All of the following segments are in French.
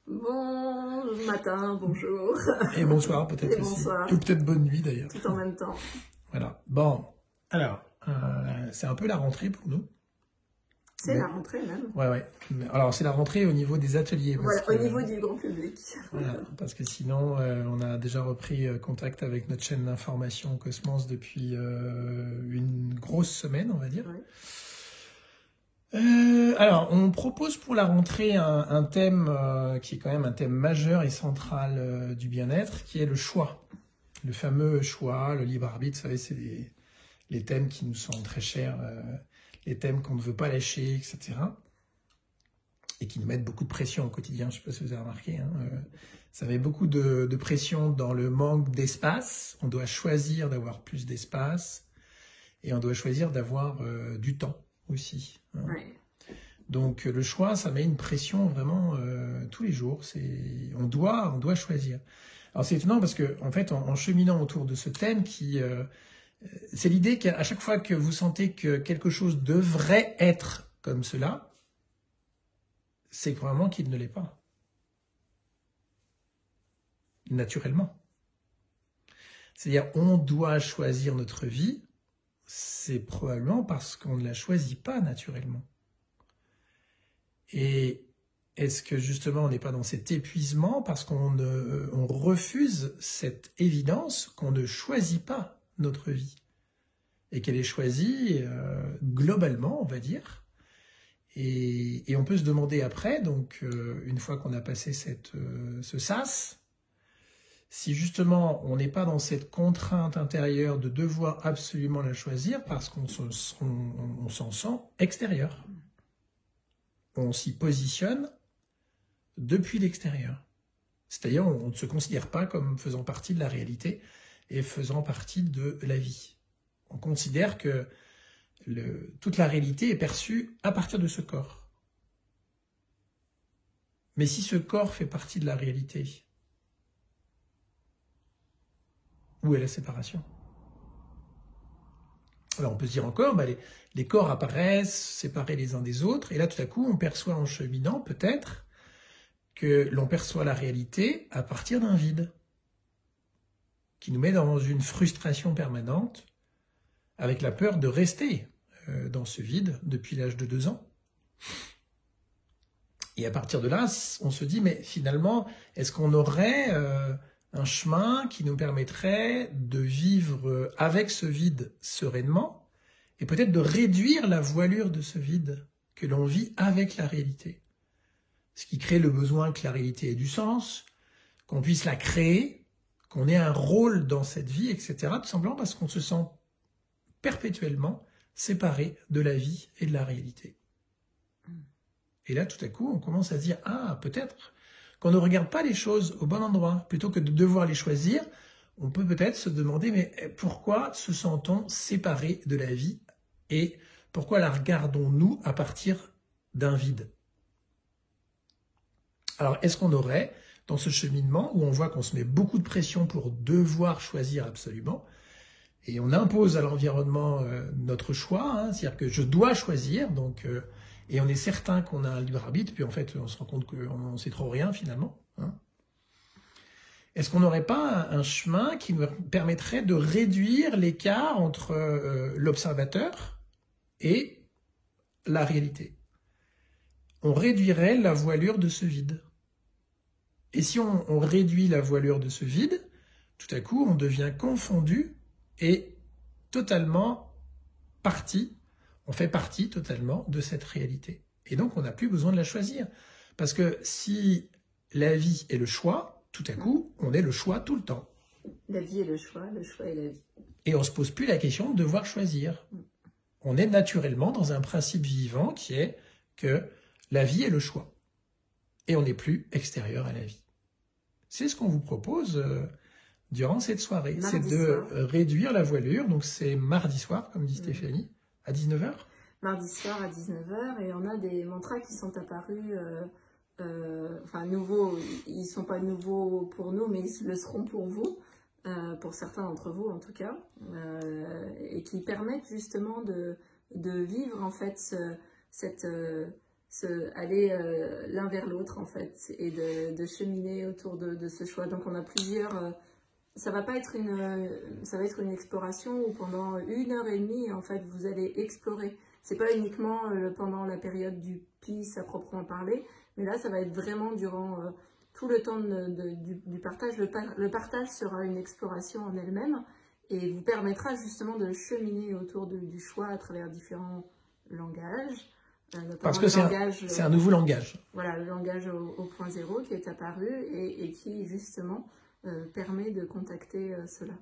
Bon matin, bonjour. Et bonsoir peut-être Et aussi. bonsoir. Ou peut-être bonne nuit d'ailleurs. Tout en même temps. Voilà. Bon, alors, c'est un peu la rentrée pour nous. C'est la rentrée même. Ouais. Alors, c'est la rentrée au niveau des ateliers. Voilà, au niveau du grand public. Voilà, parce que sinon, on a déjà repris contact avec notre chaîne d'information Cosmos depuis une grosse semaine, on va dire. Ouais. Alors, on propose pour la rentrée un thème qui est quand même un thème majeur et central du bien-être, qui est le choix. Le fameux choix, le libre arbitre, vous savez, c'est les thèmes qui nous sont très chers, les thèmes qu'on ne veut pas lâcher, etc. Et qui nous mettent beaucoup de pression au quotidien, je ne sais pas si vous avez remarqué. Ça met beaucoup de pression dans le manque d'espace. On doit choisir d'avoir plus d'espace et on doit choisir d'avoir du temps aussi. Ouais. Donc le choix, ça met une pression vraiment tous les jours. On doit choisir. Alors c'est étonnant parce que en fait, en cheminant autour de ce thème, c'est l'idée qu'à chaque fois que vous sentez que quelque chose devrait être comme cela, c'est vraiment qu'il ne l'est pas. Naturellement. C'est-à-dire, on doit choisir notre vie, c'est probablement parce qu'on ne la choisit pas naturellement. Et est-ce que justement on n'est pas dans cet épuisement parce qu'on refuse cette évidence qu'on ne choisit pas notre vie et qu'elle est choisie globalement, on va dire. Et on peut se demander après, donc une fois qu'on a passé ce sas, si justement on n'est pas dans cette contrainte intérieure de devoir absolument la choisir parce qu'on s'en sent extérieur. On s'y positionne depuis l'extérieur. C'est-à-dire on ne se considère pas comme faisant partie de la réalité et faisant partie de la vie. On considère que toute la réalité est perçue à partir de ce corps. Mais si ce corps fait partie de la réalité, où est la séparation? Alors on peut se dire encore, les corps apparaissent séparés les uns des autres, et là tout à coup on perçoit en cheminant peut-être que l'on perçoit la réalité à partir d'un vide, qui nous met dans une frustration permanente, avec la peur de rester dans ce vide depuis l'âge de 2 ans. Et à partir de là, on se dit, mais finalement, est-ce qu'on aurait un chemin qui nous permettrait de vivre avec ce vide sereinement et peut-être de réduire la voilure de ce vide que l'on vit avec la réalité? Ce qui crée le besoin que la réalité ait du sens, qu'on puisse la créer, qu'on ait un rôle dans cette vie, etc. Tout simplement parce qu'on se sent perpétuellement séparé de la vie et de la réalité. Et là, tout à coup, on commence à se dire, ah, peut-être qu'on ne regarde pas les choses au bon endroit. Plutôt que de devoir les choisir, on peut peut-être se demander, mais pourquoi se sent-on séparé de la vie et pourquoi la regardons-nous à partir d'un vide? Alors, est-ce qu'on aurait, dans ce cheminement, où on voit qu'on se met beaucoup de pression pour devoir choisir absolument, et on impose à l'environnement notre choix, c'est-à-dire que je dois choisir, et on est certain qu'on a un libre arbitre, puis en fait on se rend compte qu'on ne sait trop rien finalement. Est-ce qu'on n'aurait pas un chemin qui nous permettrait de réduire l'écart entre l'observateur et la réalité? On réduirait la voilure de ce vide. Et si on réduit la voilure de ce vide, tout à coup on devient confondu et totalement on fait partie totalement de cette réalité. Et donc on n'a plus besoin de la choisir. Parce que si la vie est le choix, tout à coup, on est le choix tout le temps. La vie est le choix est la vie. Et on ne se pose plus la question de devoir choisir. On est naturellement dans un principe vivant qui est que la vie est le choix. Et on n'est plus extérieur à la vie. C'est ce qu'on vous propose durant cette soirée. C'est de réduire la voilure. Donc c'est mardi soir, comme dit Stéphanie, à 19h. Mardi soir à 19h, et on a des mantras qui sont apparus, nouveaux. Ils ne sont pas nouveaux pour nous, mais ils le seront pour vous, pour certains d'entre vous en tout cas, et qui permettent justement de vivre en fait aller l'un vers l'autre, en fait, et de cheminer autour de ce choix. Donc, on a plusieurs... ça va être une exploration où pendant 1h30, en fait, vous allez explorer. C'est pas uniquement pendant la période du PIS à proprement parler, mais là, ça va être vraiment durant tout le temps du partage. Le partage sera une exploration en elle-même et vous permettra justement de cheminer autour du choix à travers différents langages. Parce que c'est un nouveau langage. Voilà, le langage au point zéro qui est apparu et qui justement permet de contacter cela.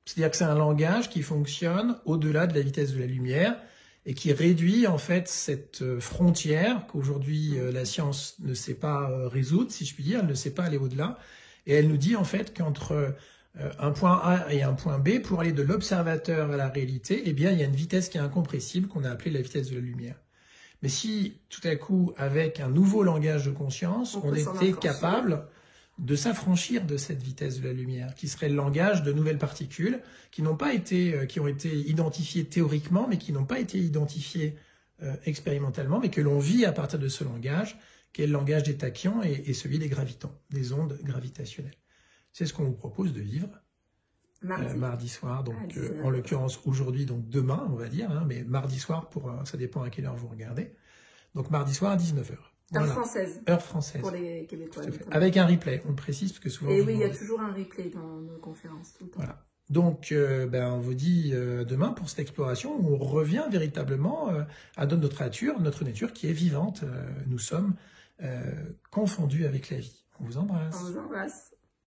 C'est-à-dire que c'est un langage qui fonctionne au-delà de la vitesse de la lumière et qui réduit en fait cette frontière qu'aujourd'hui la science ne sait pas résoudre, si je puis dire, elle ne sait pas aller au-delà. Et elle nous dit en fait qu'entre un point A et un point B, pour aller de l'observateur à la réalité, eh bien il y a une vitesse qui est incompressible qu'on a appelée la vitesse de la lumière. Mais si tout à coup, avec un nouveau langage de conscience, on était capable de s'affranchir de cette vitesse de la lumière, qui serait le langage de nouvelles particules qui ont été identifiées théoriquement, mais qui n'ont pas été identifiées expérimentalement, mais que l'on vit à partir de ce langage, qui est le langage des tachyons et celui des gravitons, des ondes gravitationnelles. C'est ce qu'on vous propose de vivre mardi soir, donc en l'occurrence aujourd'hui, donc demain, on va dire, hein, mais mardi soir, ça dépend à quelle heure vous regardez. Donc mardi soir à 19h. Voilà. Française. Heure française. Pour les Québécois. Avec un replay, on le précise, parce que souvent... Et oui, il y a toujours un replay dans nos conférences, tout le temps. Voilà. Donc, on vous dit demain pour cette exploration où on revient véritablement à notre nature qui est vivante. Nous sommes confondus avec la vie. On vous embrasse. On vous embrasse.